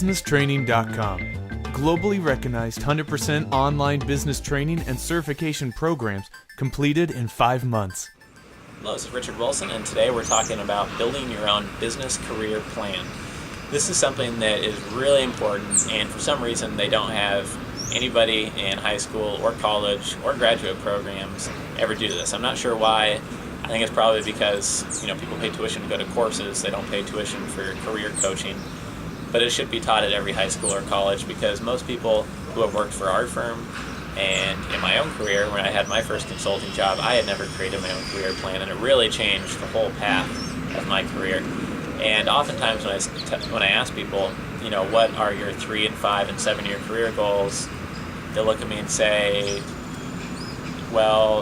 businesstraining.com. Globally recognized 100% online business training and certification programs completed in 5 months. Hello, this is Richard Wilson, and today we're talking about building your own business career plan. This is something that is really important, and for some reason they don't have anybody in high school or college or graduate programs ever do this. I'm not sure why. I think it's probably because people pay tuition to go to courses. They don't pay tuition for career coaching. But it should be taught at every high school or college, because most people who have worked for our firm and in my own career, when I had my first consulting job, I had never created my own career plan, and it really changed the whole path of my career. And oftentimes when I ask people, what are your 3 and 5 and 7 year career goals, they'll look at me and say, well,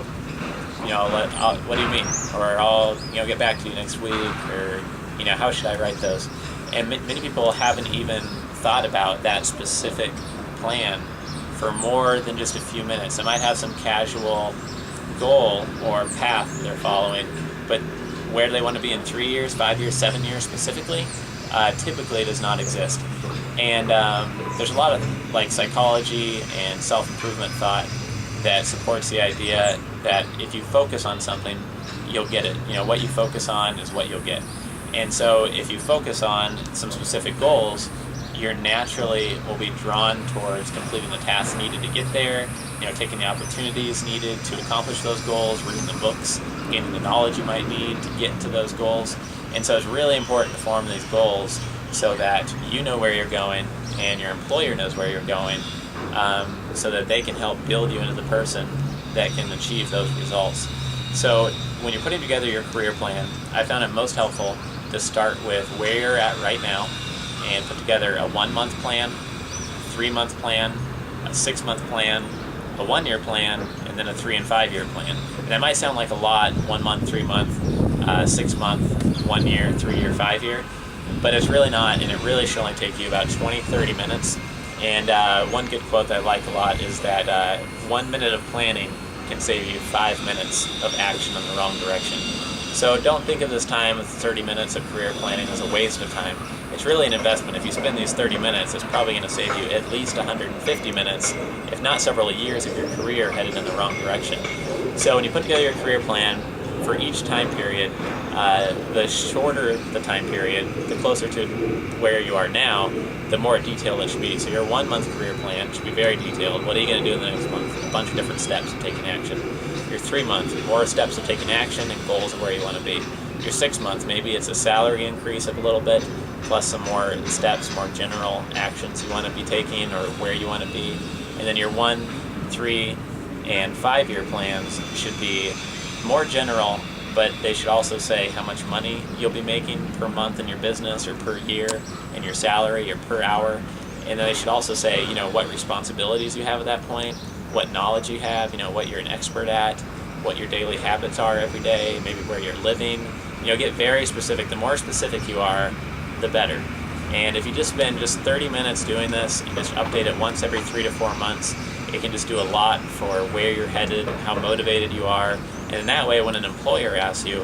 what do you mean? Or I'll get back to you next week, or how should I write those? And many people haven't even thought about that specific plan for more than just a few minutes. They might have some casual goal or path they're following, but where do they want to be in 3 years, 5 years, 7 years specifically, typically does not exist. And there's a lot of psychology and self-improvement thought that supports the idea that if you focus on something, you'll get it. What you focus on is what you'll get. And so if you focus on some specific goals, you naturally will be drawn towards completing the tasks needed to get there, taking the opportunities needed to accomplish those goals, reading the books, gaining the knowledge you might need to get to those goals. And so it's really important to form these goals so that you know where you're going and your employer knows where you're going, so that they can help build you into the person that can achieve those results. So when you're putting together your career plan, I found it most helpful to start with where you're at right now and put together a 1-month plan, 3-month plan, a 6-month plan, a 1-year plan, and then a 3 and 5 year plan. And that might sound like a lot: 1 month, 3 month, 6 month, 1 year, 3 year, 5 year, but it's really not, and it really should only take you about 20-30 minutes. And one good quote that I like a lot is that 1 minute of planning can save you 5 minutes of action in the wrong direction. So don't think of this time of 30 minutes of career planning as a waste of time. It's really an investment. If you spend these 30 minutes, it's probably going to save you at least 150 minutes, if not several years of your career headed in the wrong direction. So when you put together your career plan for each time period, the shorter the time period, the closer to where you are now, the more detailed it should be. So your 1-month career plan should be very detailed. What are you going to do in the next month? A bunch of different steps of taking action. Your 3-month, more steps of taking action and goals of where you want to be. Your 6-month, maybe it's a salary increase of a little bit, plus some more steps, more general actions you want to be taking or where you want to be. And then your 1, 3, and 5 year plans should be more general, but they should also say how much money you'll be making per month in your business, or per year in your salary, or per hour. And then they should also say, what responsibilities you have at that point, what knowledge you have, what you're an expert at, what your daily habits are every day, maybe where you're living. Get very specific. The more specific you are, the better. And if you just spend 30 minutes doing this and just update it once every 3 to 4 months, it can just do a lot for where you're headed, how motivated you are. And in that way, when an employer asks you,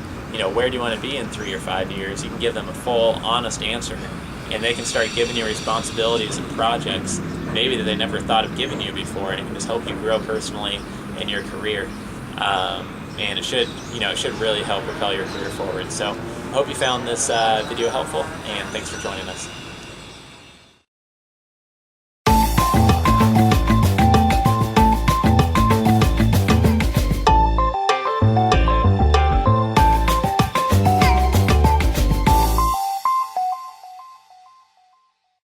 where do you want to be in 3 or 5 years, you can give them a full, honest answer. And they can start giving you responsibilities and projects maybe that they never thought of giving you before, and it can just help you grow personally in your career. And it should really help propel your career forward. So I hope you found this video helpful, and thanks for joining us.